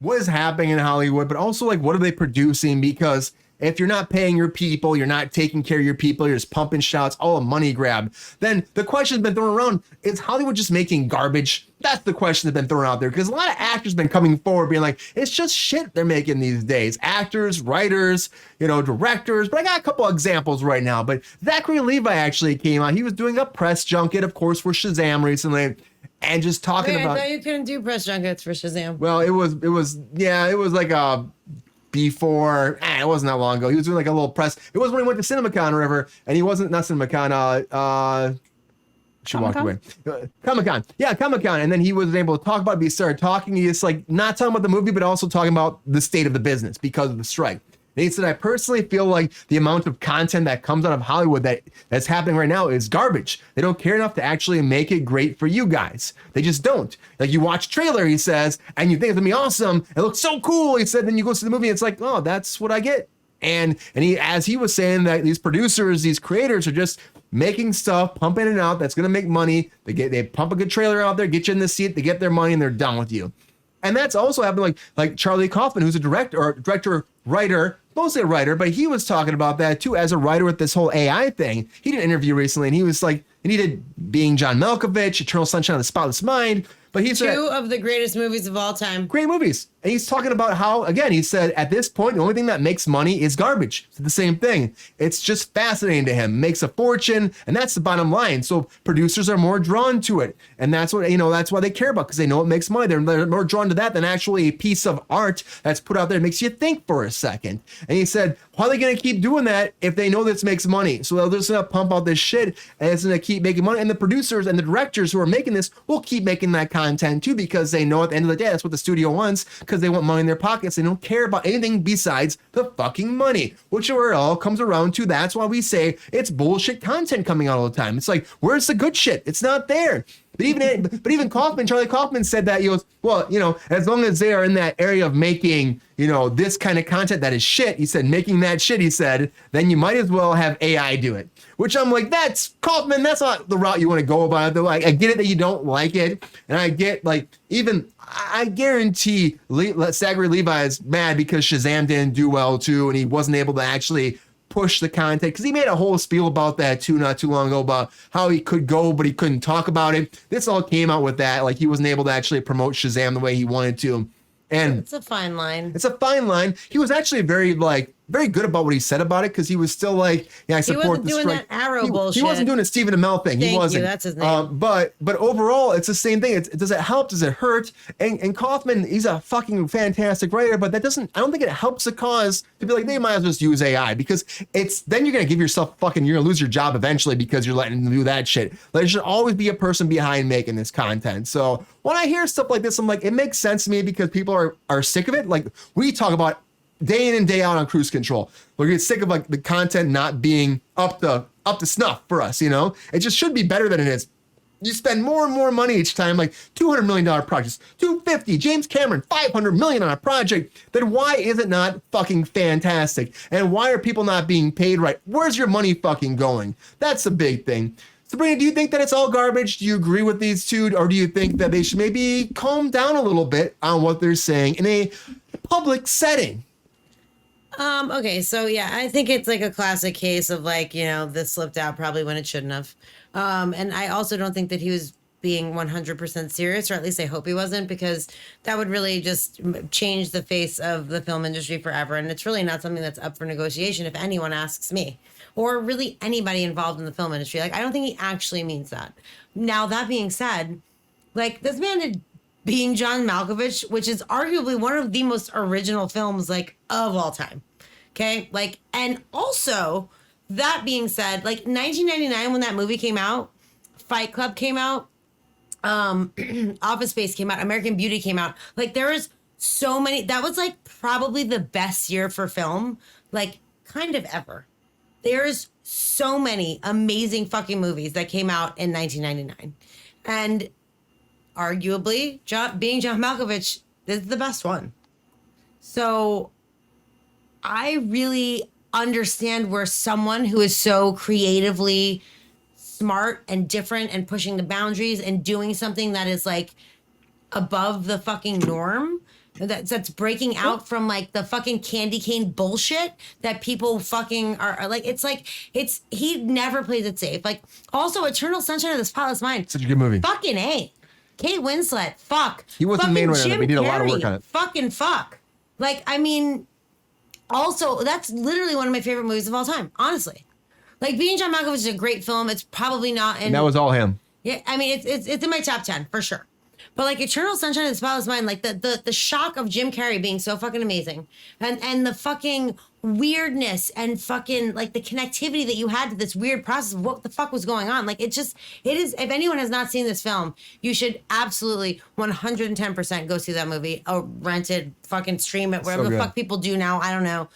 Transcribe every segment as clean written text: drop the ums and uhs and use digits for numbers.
what is happening in Hollywood, but also like what are they producing? Because if you're not paying your people, you're not taking care of your people, you're just pumping shouts, all a money grab, then the question's been thrown around, is Hollywood just making garbage? That's the question that's been thrown out there, because a lot of actors have been coming forward being like, it's just shit they're making these days. Actors, writers, directors. But I got a couple examples right now. But Zachary Levi actually came out. He was doing a press junket, of course, for Shazam recently. And just talking about. I thought you couldn't do press junkets for Shazam. Well, it was like a before, it wasn't that long ago. He was doing like a little press. It was when he went to CinemaCon or whatever, and he wasn't, not CinemaCon, she walked away. Comic-Con. Yeah, Comic-Con. And then he was able to talk about it. He started talking. He's like not talking about the movie, but also talking about the state of the business because of the strike. And he said, I personally feel like the amount of content that comes out of Hollywood that's happening right now is garbage. They don't care enough to actually make it great for you guys. They just don't. Like you watch a trailer, he says, and you think it's gonna be awesome. It looks so cool. He said, then you go see the movie, and it's like, oh, that's what I get. And he, as he was saying, that these producers, these creators are just making stuff, pumping it out that's gonna make money. They pump a good trailer out there, get you in the seat, they get their money, and they're done with you. And that's also happened like Charlie Kaufman, who's a writer, mostly a writer, but he was talking about that too as a writer with this whole AI thing. He did an interview recently, and he was like, and he did Being John Malkovich, Eternal Sunshine of the Spotless Mind. But he said two of the greatest movies of all time. Great movies. And he's talking about how, again, he said at this point, the only thing that makes money is garbage. It's the same thing. It's just fascinating to him. Makes a fortune, and that's the bottom line. So producers are more drawn to it. And that's what, that's why they care about, because they know it makes money. They're more drawn to that than actually a piece of art that's put out there that makes you think for a second. And he said, how are they going to keep doing that if they know this makes money? So they're just going to pump out this shit, and it's going to keep making money. And the producers and the directors who are making this will keep making that content too, because they know at the end of the day, that's what the studio wants, because they want money in their pockets. They don't care about anything besides the fucking money, which where it all comes around to. That's why we say it's bullshit content coming out all the time. It's like, where's the good shit? It's not there. But even Kaufman, Charlie Kaufman said that, he goes, well, as long as they are in that area of making, this kind of content that is shit, he said, making that shit, he said, then you might as well have AI do it. Which I'm like, that's Kaufman, that's not the route you want to go about it. Though, like, I get it that you don't like it. And I get, like, I guarantee Zachary Levi is mad because Shazam didn't do well too, and he wasn't able to actually push the content, because he made a whole spiel about that too not too long ago, about how he could go but he couldn't talk about it. This all came out with that, like he wasn't able to actually promote Shazam the way he wanted to. And it's a fine line. It's a fine line. He was actually very good about what he said about it, because he was still like, I support the strike. He wasn't doing that Arrow bullshit. He wasn't doing a Stephen Amell thing. He wasn't. That's his name. But overall, it's the same thing. Does it help? Does it hurt? And Kaufman, he's a fucking fantastic writer, but I don't think it helps the cause to be like, they might as well just use AI, because then you're going to give yourself you're going to lose your job eventually because you're letting them do that shit. Like, there should always be a person behind making this content. So when I hear stuff like this, I'm like, it makes sense to me, because people are sick of it. Like, we talk about day in and day out on Cruise Control. We're getting sick of like the content not being up to snuff for us. It just should be better than it is. You spend more and more money each time, like $200 million projects, $250, James Cameron, $500 million on a project. Then why is it not fucking fantastic? And why are people not being paid right? Where's your money fucking going? That's the big thing. Sabrina, do you think that it's all garbage? Do you agree with these two? Or do you think that they should maybe calm down a little bit on what they're saying in a public setting? Okay, so yeah, I think it's like a classic case of like, this slipped out probably when it shouldn't have. And I also don't think that he was being 100% serious, or at least I hope he wasn't, because that would really just change the face of the film industry forever. And it's really not something that's up for negotiation if anyone asks me, or really anybody involved in the film industry. Like, I don't think he actually means that. Now, that being said, like, this man did Being John Malkovich, which is arguably one of the most original films, like, of all time. Okay? Like, and also, that being said, like, 1999, when that movie came out, Fight Club came out, Office Space came out, American Beauty came out. Like, there was so many. That was, like, probably the best year for film, like, kind of ever. There's so many amazing fucking movies that came out in 1999. And arguably, Being John Malkovich is the best one. So I really understand where someone who is so creatively smart and different and pushing the boundaries and doing something that is like above the fucking norm that's breaking out from like the fucking candy cane bullshit that people fucking are like. It's he never plays it safe. Like also Eternal Sunshine of the Spotless Mind. Such a good movie. Fucking A. Kate Winslet. Fuck. He wasn't the main one, but he did a lot of work Carrey, on it. Fucking fuck. Like I mean, also that's literally one of my favorite movies of all time. Honestly, like Being John Malkovich is a great film. It's probably not. And that was all him. Yeah, I mean it's in my top 10 for sure. But like Eternal Sunshine of the Spotless Mind, like the shock of Jim Carrey being so fucking amazing, and the fucking weirdness and fucking like the connectivity that you had to this weird process of what the fuck was going on. Like it is. If anyone has not seen this film, you should absolutely 110% go see that movie or rent it, fucking stream it, whatever the good. fuck people do now. I don't know.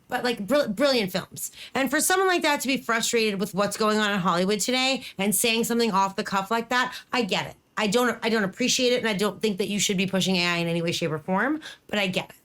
But like brilliant films. And for someone like that to be frustrated with what's going on in Hollywood today and saying something off the cuff like that, I get it. I don't appreciate it, and I don't think that you should be pushing AI in any way, shape, or form. But I get it.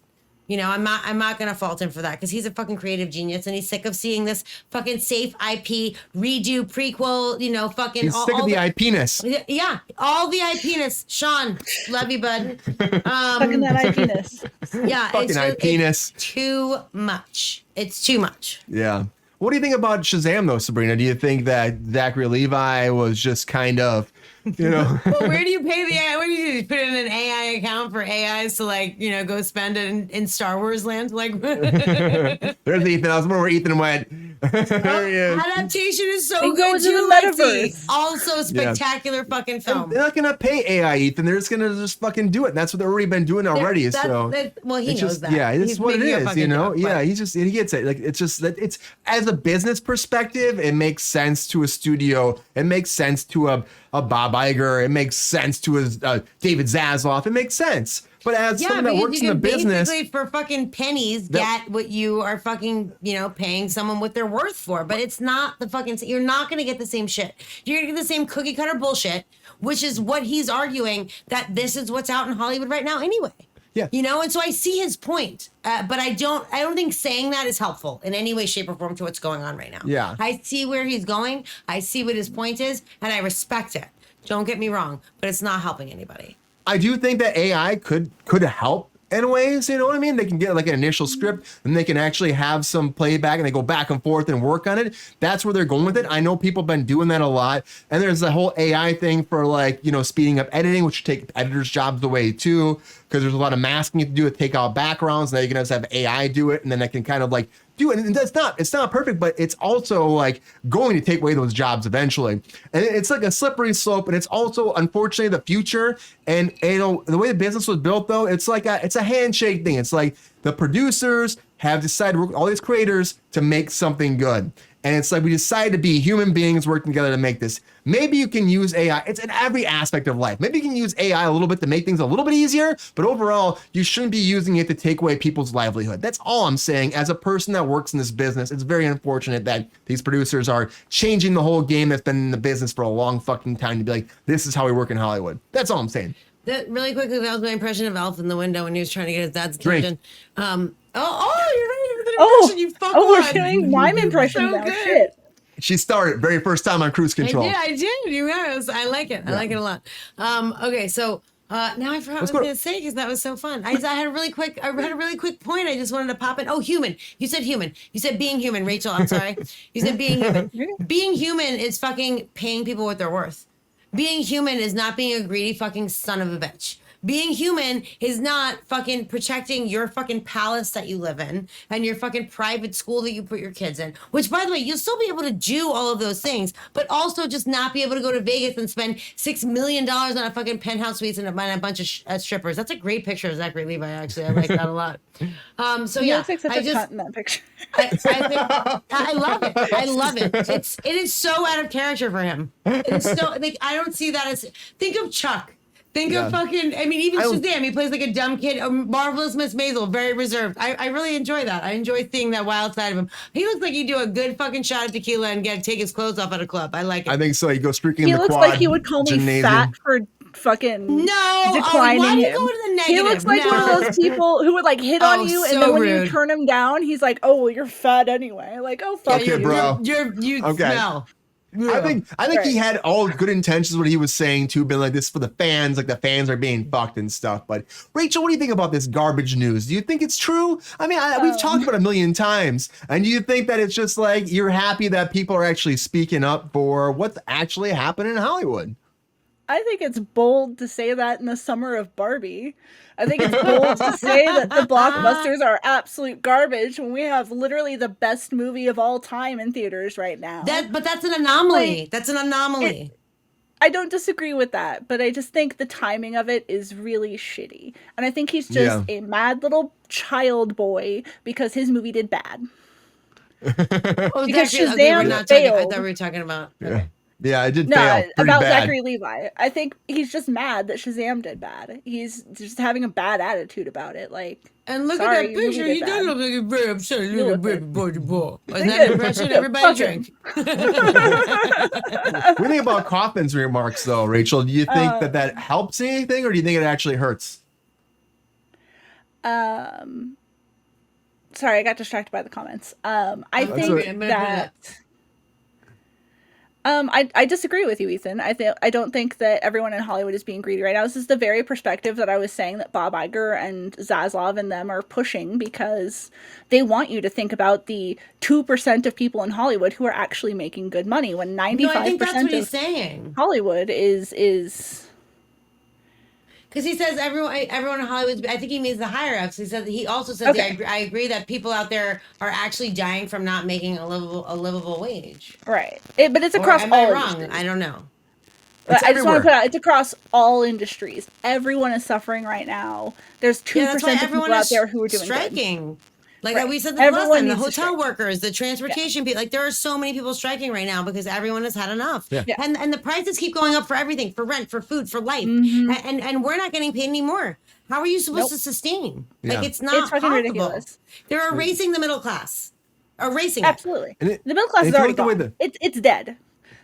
You know, I'm not gonna fault him for that because he's a fucking creative genius, and he's sick of seeing this fucking safe IP redo prequel. You know, fucking. He's sick of the IP-ness. Yeah, all the IP-ness. Sean, love you, bud. Fucking that IP-ness. Yeah, Fucking IP-ness. it's too much. It's too much. Yeah. What do you think about Shazam, though, Sabrina? Do you think that Zachary Levi was just kind of, you know? Well, where do you pay the AI? What do you do? You put in an AI account for AIs to like, you know, go spend it in Star Wars land? Like, There's Ethan. I was wondering where Ethan went. There he is. adaptation is so It good goes in too, the Lexi. metaverse. Also spectacular fucking film. They're not gonna pay AI, Ethan. They're just gonna just fucking do it. And that's what they've already been doing already. Well, he it's knows just, that. yeah, it's He's what it making a is. fucking You know, joke, yeah. but- He gets it. Like it's just that it's as a business perspective, it makes sense to a studio. It makes sense to a Bob Iger. It makes sense to a David Zaslav. It makes sense. But as someone that because works you in the can business, basically for fucking pennies get what you are fucking, you know, paying someone what they're worth for. But it's not the fucking, you're not going to get the same shit. You're going to get the same cookie cutter bullshit, which is what he's arguing that this is what's out in Hollywood right now anyway. Yeah. You know, and so I see his point, but I don't think saying that is helpful in any way, shape, or form to what's going on right now. Yeah. I see where he's going. I see what his point is, and I respect it. Don't get me wrong, but it's not helping anybody. I do think that AI could help in ways, you know what I mean? They can get like an initial script and they can actually have some playback and they go back and forth and work on it. That's where they're going with it. I know people have been doing that a lot. And there's the whole AI thing for like, you know, speeding up editing, which take editors' jobs away too, because there's a lot of masking you have to do to take out backgrounds. Now you can just have AI do it and then they can kind of like do it. And it's not perfect, but it's also like going to take away those jobs eventually. And it's like a slippery slope. And it's also, unfortunately, the future. And you know, the way the business was built though, it's like it's a handshake thing. It's like the producers have decided to work with all these creators to make something good. And it's like we decided to be human beings working together to make this. Maybe you can use AI. It's in every aspect of life. Maybe you can use AI a little bit to make things a little bit easier, but overall, you shouldn't be using it to take away people's livelihood. That's all I'm saying. As a person that works in this business, it's very unfortunate that these producers are changing the whole game that's been in the business for a long fucking time to be like, this is how we work in Hollywood. That's all I'm saying. Really quickly, that was my impression of Elf in the window when he was trying to get his dad's Drink. attention. You're right with an impression, you fuck we're one. doing mime impressions So now. good. Shit. She started very first time on Cruise Control. I did. You guys, I like it. I like it a lot. Okay, so now I forgot what I was go. going to say because that was so fun. I had a really quick point. I just wanted to pop in. Oh, human. You said human. You said being human, Rachel. I'm sorry. You said being human. Being human is fucking paying people what they're worth. Being human is not being a greedy fucking son of a bitch. Being human is not fucking protecting your fucking palace that you live in and your fucking private school that you put your kids in. Which, by the way, you'll still be able to do all of those things, but also just not be able to go to Vegas and spend $6 million on a fucking penthouse suite and a bunch of strippers. That's a great picture of Zachary Levi, actually. I like that a lot. So He yeah, looks like such a cunt in that picture. I love it. I love it. It is so out of character for him. It's so like I don't see that as. Think of Chuck. Think of fucking. I mean, even Shazam. He plays like a dumb kid. Marvelous Miss Maisel, very reserved. I really enjoy that. I enjoy seeing that wild side of him. He looks like he'd do a good fucking shot of tequila and take his clothes off at a club. I like it. I think so. You go streaking He in the looks quad. like he would call me gymnasium. fat for fucking No, declining why do you him. go to the He negative? looks like No. one of those people who would like hit Oh, on you, so and then when you rude. turn him down, he's like, "Oh, well, you're fat anyway." Like, oh fuck Okay, you. bro. You Okay. smell. I think he had all good intentions what he was saying too, been like this for the fans, like the fans are being fucked and stuff. But Rachel, what do you think about this garbage news? Do you think it's true? I mean, we've talked about it a million times, and do you think that it's just like you're happy that people are actually speaking up for what's actually happening in Hollywood? I think it's bold to say that in the summer of Barbie. I think it's bold to say that the blockbusters are absolute garbage when we have literally the best movie of all time in theaters right now. But that's an anomaly. That's an anomaly. I don't disagree with that, but I just think the timing of it is really shitty. And I think he's just a mad little child boy because his movie did bad. Because Shazam failed. I thought we were talking about. Yeah, it did fail pretty about bad. Zachary Levi. I think he's just mad that Shazam did bad. He's just having a bad attitude about it. Like, and look sorry, at that picture. He does look like a very upset little baby boy. Is that impression? Everybody drink. What do you think about Kaufman's remarks, though, Rachel? Do you think that helps anything, or do you think it actually hurts? Sorry, I got distracted by the comments. I think that. I disagree with you, Ethan. I don't think that everyone in Hollywood is being greedy right now. This is the very perspective that I was saying that Bob Iger and Zaslav and them are pushing, because they want you to think about the 2% of people in Hollywood who are actually making good money, when 95% of saying. Hollywood is. Because he says everyone in Hollywood, I think he means the higher ups. He also says, I agree that people out there are actually dying from not making a livable wage. Right. But it's across all industries. I don't know. I just want to put out, it's across all industries. Everyone is suffering right now. There's 2% of people out there who are doing striking. Good. Like we said this last time, the hotel workers, the transportation people, like there are so many people striking right now because everyone has had enough. Yeah. And the prices keep going up for everything, for rent, for food, for life. And we're not getting paid anymore. How are you supposed to sustain? Yeah. Like it's not fucking possible. ridiculous. They're erasing the middle class. Erasing Absolutely. it. The middle class is already gone. It's dead.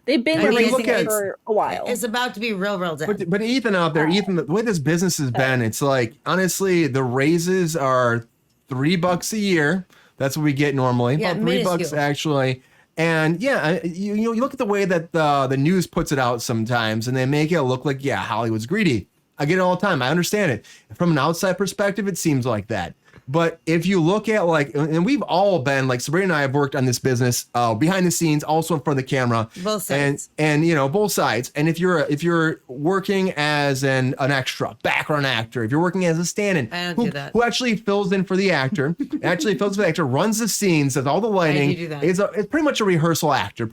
They've been erasing it for a while. It's about to be real dead. But Ethan out there, the way this business has been, it's like, honestly, the raises are $3 a year. That's what we get normally. Yeah, about $3 actually. And you look at the way that the news puts it out sometimes, and they make it look like, Hollywood's greedy. I get it all the time. I understand it. From an outside perspective, it seems like that. But if you look at and we've all been like, Sabrina and I have worked on this business behind the scenes, also in front of the camera, both sides, and both sides. And if you're working as an extra, background actor, if you're working as a stand-in, who actually fills in for the actor, runs the scenes, does all the lighting, it's pretty much a rehearsal actor,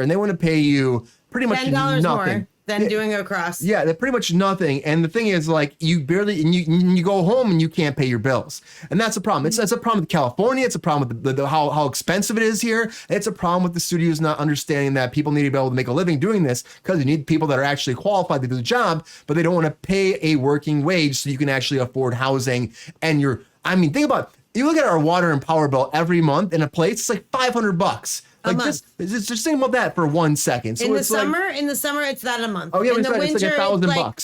and they want to pay you pretty much $10 nothing. More than doing a cross. Yeah, they're pretty much nothing. And the thing is, like, you barely, and you go home and you can't pay your bills. And that's a problem. It's a problem with California. It's a problem with how expensive it is here. It's a problem with the studios not understanding that people need to be able to make a living doing this, because you need people that are actually qualified to do the job, but they don't want to pay a working wage so you can actually afford housing. And think about it. You look at our water and power bill every month in a place, it's like $500. Like just think about that for 1 second. So in the summer, it's that a month. Oh yeah, in the winter, it's like $1,000,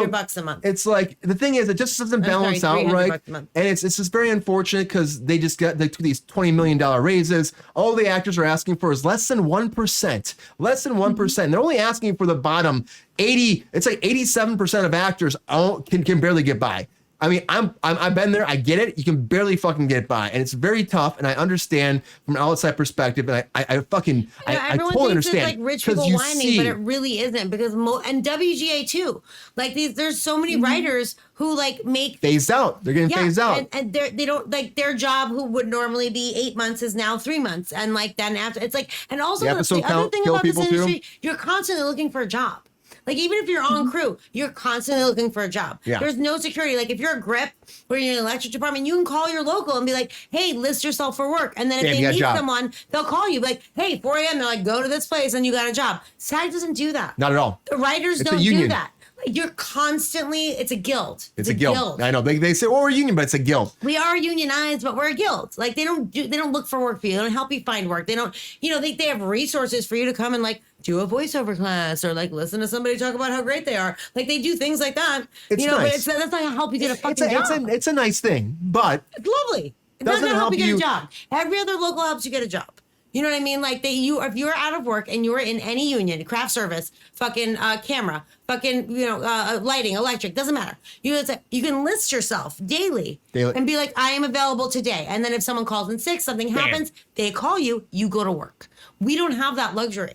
$400 a month. It's like, the thing is, it just doesn't balance out right, and it's just very unfortunate because they just got these $20 million raises. All the actors are asking for is less than 1%, less than 1%. They're only asking for the bottom 80. It's like 87% of actors can barely get by. I mean, I've been there. I get it. You can barely fucking get by, and it's very tough. And I understand from an outside perspective, and I totally understand. It's like rich people whining, but it really isn't, because and WGA too. Like there's so many writers who like make phased out. They're getting phased out, and they don't like their job, who would normally be 8 months, is now 3 months, and like then after it's like, and also the other thing about this industry, you're constantly looking for a job. Like, even if you're on crew, you're constantly looking for a job. Yeah. There's no security. Like, if you're a grip or you're in an electric department, you can call your local and be like, hey, list yourself for work. And then if they need someone, they'll call you. Like, hey, 4 a.m., they're like, go to this place and you got a job. SAG doesn't do that. Not at all. The writers don't do that. Like, you're constantly, it's a guild. It's a guild. I know. They say, we're a union, but it's a guild. We are unionized, but we're a guild. Like, they don't look for work for you. They don't help you find work. They don't, they have resources for you to come and like do a voiceover class or like listen to somebody talk about how great they are. Like, they do things like that. It's nice. But that's not gonna help you get a fucking job. It's a nice thing, but it's lovely. It's not gonna help you get a job. Every other local helps you get a job. You know what I mean? Like if you're out of work and you're in any union, craft service, fucking camera, fucking lighting, electric, doesn't matter. You can list yourself daily and be like, I am available today. And then if someone calls in sick, something happens, they call you, you go to work. We don't have that luxury.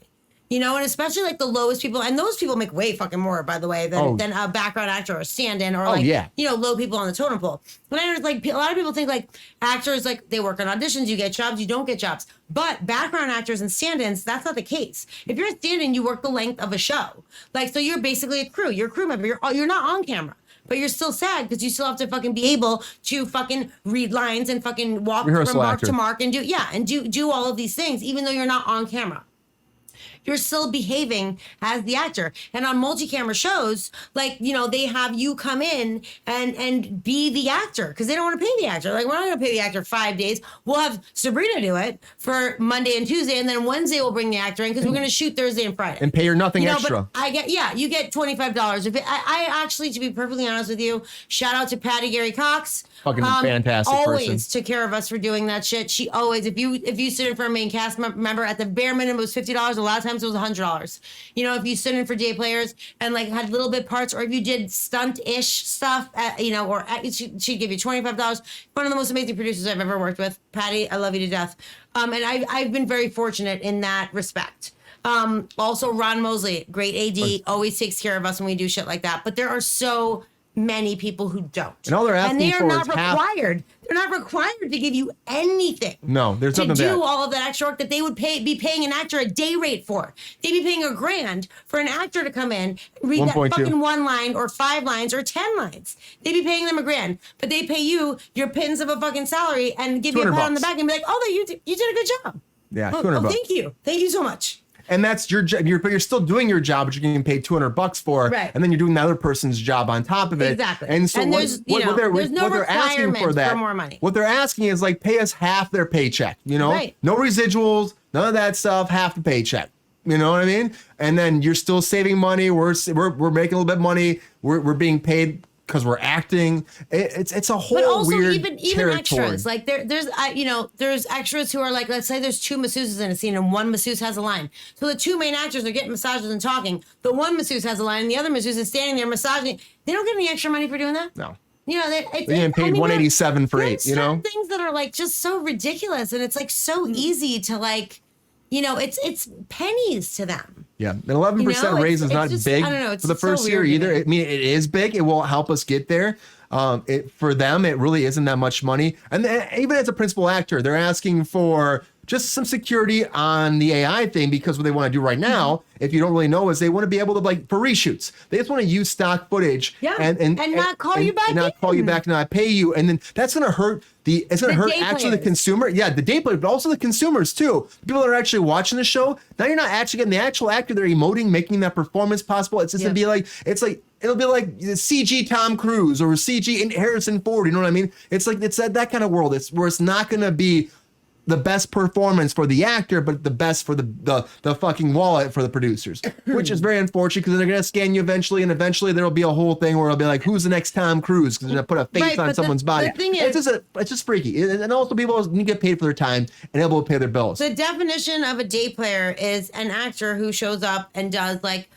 You know, and especially like the lowest people, and those people make way fucking more, by the way, than a background actor or a stand-in or low people on the totem pole. But I know, like, a lot of people think like actors, like they work on auditions, you get jobs, you don't get jobs. But background actors and stand-ins, that's not the case. If you're a stand-in, you work the length of a show. Like, so you're basically a crew. You're a crew member. You're not on camera. But you're still sad because you still have to fucking be able to fucking read lines and fucking walk from mark to mark and do all of these things, even though you're not on camera. You're still behaving as the actor. And on multi-camera shows, like, they have you come in and be the actor because they don't want to pay the actor. Like, we're not going to pay the actor 5 days. We'll have Sabrina do it for Monday and Tuesday, and then Wednesday we'll bring the actor in because we're going to shoot Thursday and Friday. And pay her nothing extra. But you get $25. I actually, to be perfectly honest with you, shout out to Patty Gary Cox. Fucking fantastic always person. took care of us for doing that shit. She always, if you stood in for a main cast member, at the bare minimum it was $50. A lot of times it was $100. If you stood in for day players and like had little bit parts, or if you did stunt-ish stuff, she'd give you $25. One of the most amazing producers I've ever worked with. Patty, I love you to death. And I've been very fortunate in that respect. Also Ron Mosley, great AD, always takes care of us when we do shit like that. But there are so many people who don't. And all they're asking they are for not is half. required. They're not required to give you anything. No, there's to nothing do there. all of that extra work that they would be paying an actor a day rate for. They'd be paying $1,000 for an actor to come in, read 1.2. that fucking 1 line or 5 lines or 10 lines. They'd be paying them $1,000, but they pay you your pittance of a fucking salary and give you a pat on the back and be like, "Oh, you did a good job." Yeah, oh, $200. Thank you so much. And that's your job. You're still doing your job, but you're getting paid $200 for, right. And then you're doing the other person's job on top of it. Exactly. And so there's no requirement for more money. What they're asking is like pay us half their paycheck. Right. No residuals, none of that stuff. Half the paycheck. You know what I mean? And then you're still saving money. We're making a little bit of money. We're being paid because we're acting. It's a whole but also weird even territory. extras, like there's extras who are like, let's say there's 2 masseuses in a scene and 1 masseuse has a line, so the 2 main actors are getting massages and talking. The 1 masseuse has a line and the other masseuse is standing there massaging. They don't get any extra money for doing that. No. They're getting paid $187 for 8. Things that are like just so ridiculous, and it's like so easy to like, it's pennies to them. Yeah, an 11% raise is not just, big I don't know, it's for the first so year weird to either. me. I mean, it is big. It will help us get there. For them, it really isn't that much money. And even as a principal actor, they're asking for just some security on the AI thing, because what they want to do right now, if you don't really know, is they want to be able to, like, for reshoots, they just want to use stock footage and not call you back and not call you back and not pay you. And then that's going to hurt it's going to hurt actually the consumer. Yeah, the day players, but also the consumers too. People that are actually watching the show. Now you're not actually getting the actual actor they're emoting, making that performance possible. It's just going to be like, it'll be like CG Tom Cruise or CG Harrison Ford. You know what I mean? It's like, it's that kind of world. It's where it's not going to be the best performance for the actor, but the best for the fucking wallet for the producers, which is very unfortunate because they're going to scan you eventually, and eventually there'll be a whole thing where it'll be like, who's the next Tom Cruise? Because they're going to put a face on someone's body. The thing is, it's just freaky. And also people need to get paid for their time and able to pay their bills. The definition of a day player is an actor who shows up and does like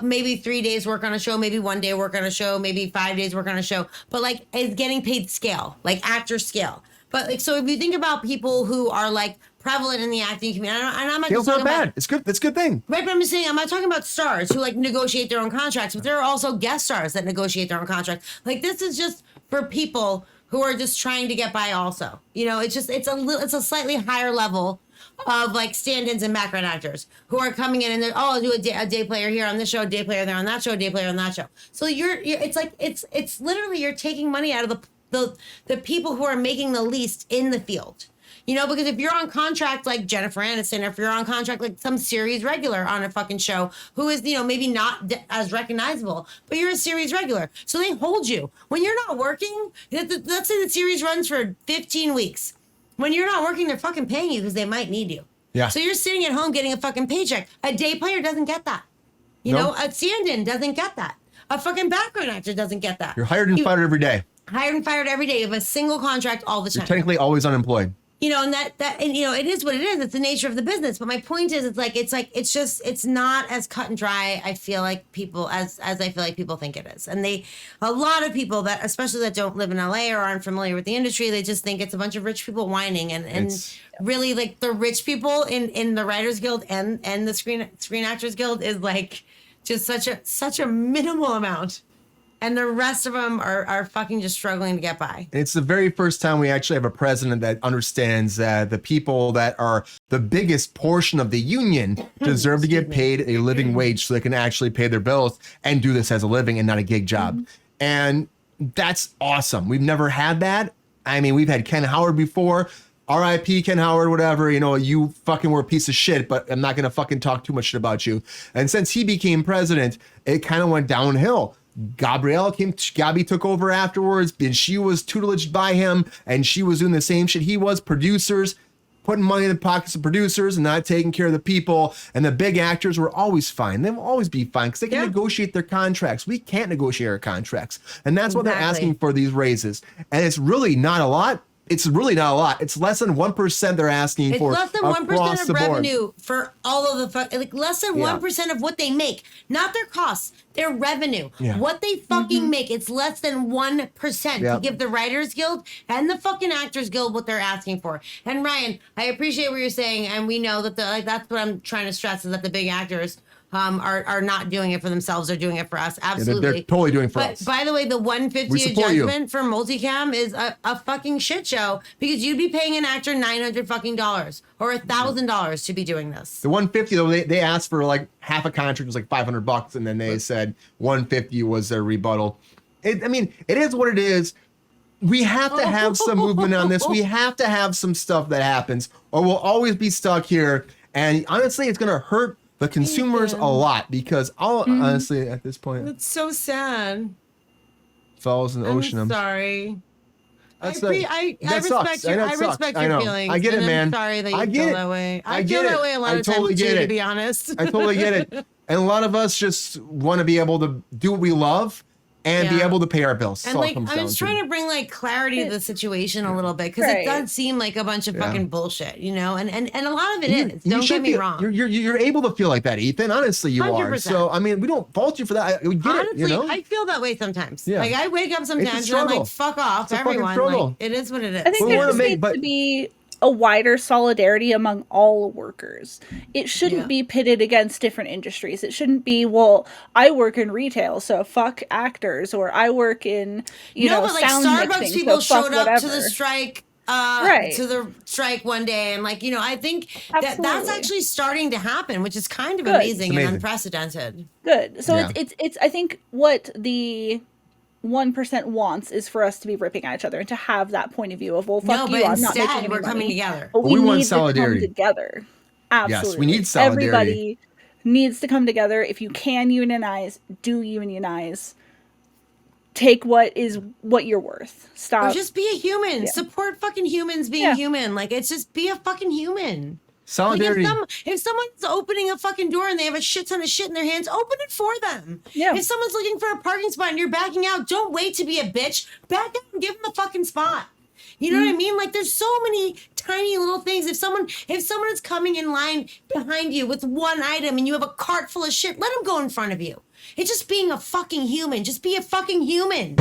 maybe 3 days work on a show, maybe 1 day work on a show, maybe 5 days work on a show, but like is getting paid scale, like actor scale. But like, so if you think about people who are like prevalent in the acting community, and I'm not Scales just not talking bad. about, It's good. It's a good thing. right, but I'm just saying, I'm not talking about stars who like negotiate their own contracts, but there are also guest stars that negotiate their own contracts. Like, this is just for people who are just trying to get by also. It's a slightly higher level of like stand-ins and background actors who are coming in and they're, I'll do a day player here on this show, a day player there on that show, a day player on that show. So it's literally you're taking money out of the people who are making the least in the field. Because if you're on contract like Jennifer Aniston, or if you're on contract like some series regular on a fucking show who is, maybe not as recognizable, but you're a series regular. So they hold you. When you're not working, let's say the series runs for 15 weeks. When you're not working, they're fucking paying you because they might need you. Yeah. So you're sitting at home getting a fucking paycheck. A day player doesn't get that. A stand-in doesn't get that. A fucking background actor doesn't get that. You're hired and fired every day. Hired and fired every day. You have a single contract all the time. You're technically always unemployed. and it is what it is. It's the nature of the business. But my point is, it's not as cut and dry. I feel like people as I feel like people think it is, and a lot of people that, especially that don't live in LA or aren't familiar with the industry, they just think it's a bunch of rich people whining, and really like the rich people in the Writers Guild and the Screen Actors Guild is like just such a minimal amount. And the rest of them are fucking just struggling to get by. It's the very first time we actually have a president that understands that the people that are the biggest portion of the union deserve to get paid a living wage so they can actually pay their bills and do this as a living and not a gig job. And that's awesome. We've never had that. I mean, we've had Ken Howard before. R.I.P. Ken Howard, whatever, you fucking were a piece of shit, but I'm not going to fucking talk too much shit about you. And since he became president, it kind of went downhill. Gabby took over afterwards, and she was tutelaged by him, and she was doing the same shit he was. Producers putting money in the pockets of producers and not taking care of the people. And the big actors were always fine. They will always be fine because they can negotiate their contracts. We can't negotiate our contracts, and that's why they're asking for these raises. And it's really not a lot. It's really not a lot. It's less than 1% they're asking for. It's less than 1% of revenue for all of the less than 1% of what they make, not their costs, their revenue. Yeah. What they fucking make. It's less than 1% to give the Writers Guild and the fucking Actors Guild what they're asking for. And Ryan, I appreciate what you're saying, and we know that that's what I'm trying to stress is that the big actors are not doing it for themselves. They're doing it for us. Absolutely. They're totally doing it for us. By the way, the $150 adjustment for multicam is a fucking shit show because you'd be paying an actor $900 fucking dollars or $1,000 to be doing this. The $150 though, they asked for like half a contract was like $500, and then they said $150 was their rebuttal. It is what it is. We have to have some movement on this. We have to have some stuff that happens, or we'll always be stuck here. And honestly, it's gonna hurt the consumers a lot because honestly at this point it's so sad. Falls in the ocean. I'm sorry. I respect your feelings. I get it, man. I'm sorry that you feel that way. I feel that way a lot of times too, to be honest. I totally get it. And a lot of us just want to be able to do what we love and be able to pay our bills. And I'm just trying to bring like clarity to the situation a little bit because it does seem like a bunch of fucking bullshit, and a lot of it is. Don't get me wrong. You're able to feel like that, Ethan. Honestly, you 100%. Are. So we don't fault you for that. We get Honestly, it. I feel that way sometimes. Yeah. Like I wake up sometimes and I'm like, fuck off, everyone. Like, it is what it is. I think there just needs to be a wider solidarity among all workers. It shouldn't be pitted against different industries. It shouldn't be, well, I work in retail, so fuck actors, or I work in, but sound Starbucks mixing, people so showed up to the strike. To the strike one day, and I think that's actually starting to happen, which is kind of amazing and unprecedented. Good. So it's I think what the 1% wants is for us to be ripping at each other and to have that point of view of, well, fuck you, I'm not making any we're money. Coming together. But we want solidarity. To come together. Absolutely. Yes, we need solidarity. Everybody needs to come together. If you can unionize, do unionize. Take what you're worth. Stop. Or just be a human. Yeah. Support fucking humans being human. Like, it's just be a fucking human. Solidarity. Like if someone's opening a fucking door and they have a shit ton of shit in their hands, open it for them. Yeah. If someone's looking for a parking spot and you're backing out, don't wait to be a bitch. Back out and give them the fucking spot. You know what I mean? Like, there's so many tiny little things. If someone is coming in line behind you with one item and you have a cart full of shit, let them go in front of you. It's just being a fucking human. Just be a fucking human.